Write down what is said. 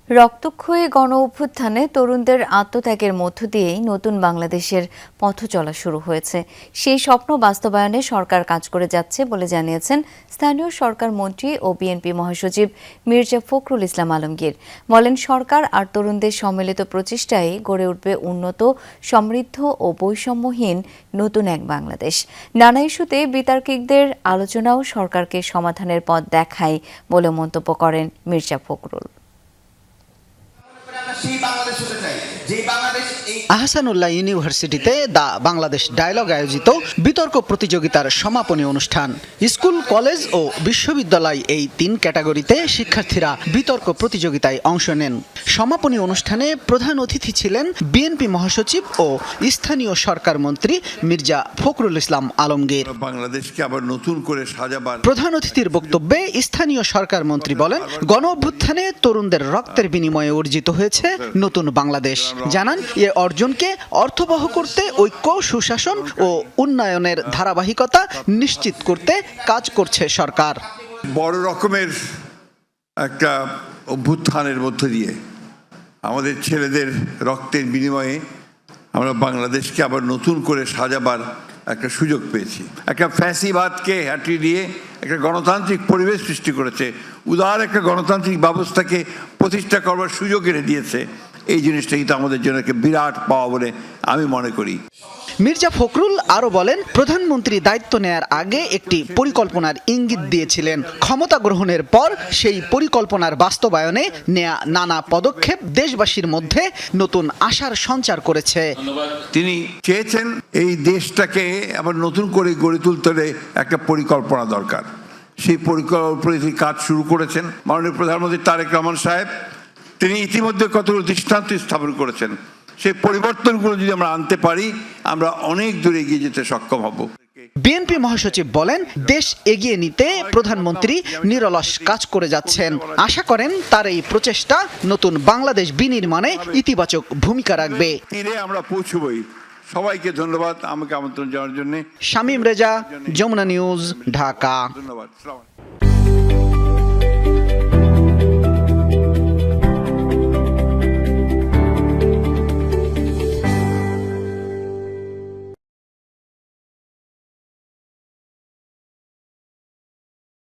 রক্তক্ষয়ী গণ অভ্যুত্থানে তরুণদের আত্মত্যাগের মধ্য দিয়েই নতুন বাংলাদেশের পথ চলা শুরু হয়েছে। সেই স্বপ্ন বাস্তবায়নে সরকার কাজ করে যাচ্ছে বলে জানিয়েছেন স্থানীয় সরকার মন্ত্রী ও বিএনপি মহাসচিব মির্জা ফখরুল ইসলাম আলমগীর। বলেন, সরকার আর তরুণদের সম্মিলিত প্রচেষ্টায় গড়ে উঠবে উন্নত, সমৃদ্ধ ও বৈষম্যহীন নতুন এক বাংলাদেশ। নানা ইস্যুতে বিতার্কিকদের আলোচনাও সরকারকে সমাধানের পথ দেখায় বলে মন্তব্য করেন মির্জা ফখরুল। আহসানুল্লাহ ইউনিভার্সিটিতে দ্য বাংলাদেশ ডায়ালগ আয়োজিত বিতর্ক প্রতিযোগিতার সমাপনী অনুষ্ঠান। স্কুল, কলেজ ও বিশ্ববিদ্যালয় এই 3 ক্যাটাগরিতে শিক্ষার্থীরা বিতর্ক প্রতিযোগিতায় অংশ নেন। সমাপনী অনুষ্ঠানে প্রধান অতিথি ছিলেন বিএনপি মহাসচিব ও স্থানীয় সরকার মন্ত্রী মির্জা ফখরুল ইসলাম আলমগীর। বাংলাদেশকে আবার নতুন করে সাজাবার প্রধান অতিথির বক্তব্যে স্থানীয় সরকার মন্ত্রী বলেন, গণ অভ্যুত্থানে তরুণদের রক্তের বিনিময়ে অর্জিত হয়েছে নতুন বাংলাদেশ। জানান, এ অর্জনকে অর্থবহ করতে ঐক্য, সুশাসন ও উন্নয়নের ধারাবাহিকতা নিশ্চিত করতে কাজ করছে সরকার। বড় রকমের একটা অভ্যুত্থানের মধ্য দিয়ে আমাদের ছেলেদের রক্তের বিনিময়ে আমরা বাংলাদেশকে আবার নতুন করে সাজাবার একটা সুযোগ পেয়েছি। একটা ফ্যাসিবাদকে হটিয়ে দিয়ে একটা গণতান্ত্রিক পরিবেশ সৃষ্টি করেছে, উদার একটা গণতান্ত্রিক ব্যবস্থাকে প্রতিষ্ঠা করবার সুযোগ এনে দিয়েছে। এই জিনিসটা কিন্তু আমাদের জন্য একটা বিরাট পাওয়া বলে আমি মনে করি। মির্জা ফখরুল আরও বলেন, প্রধানমন্ত্রী দায়িত্ব নেয়ার আগে একটি পরিকল্পনার ইঙ্গিত দিয়েছিলেন। ক্ষমতা গ্রহণের পর সেই পরিকল্পনার বাস্তবায়নে নেয়া নানা পদক্ষেপ দেশবাসীর মধ্যে নতুন আশার সঞ্চার করেছে। তিনি চেয়েছেন এই দেশটাকে আবার নতুন করে গড়ে তুলতে হলে একটা পরিকল্পনা দরকার। সেই পরিকল্পনা কাজ শুরু করেছেন মাননীয় প্রধানমন্ত্রী তারেক রহমান সাহেব। তিনি ইতিমধ্যে কতগুলো দৃষ্টান্ত স্থাপন করেছেন। সেই পরিবর্তনগুলো যদি আমরা আনতে পারি, আমরা অনেক দূরে এগিয়ে যেতে সক্ষম হব। বিএনপি মহাসচিব বলেন, দেশ এগিয়ে নিতে প্রধানমন্ত্রী নিরলস কাজ করে যাচ্ছেন। আশা করেন তার এই প্রচেষ্টা নতুন বাংলাদেশ বিনির্মাণে ইতিবাচক ভূমিকা রাখবে। তীরে আমরা পৌঁছবই। সবাইকে ধন্যবাদ আমাকে আমন্ত্রণ জানার জন্য। শামীম রেজা, যমুনা নিউজ, ঢাকা। ধন্যবাদ।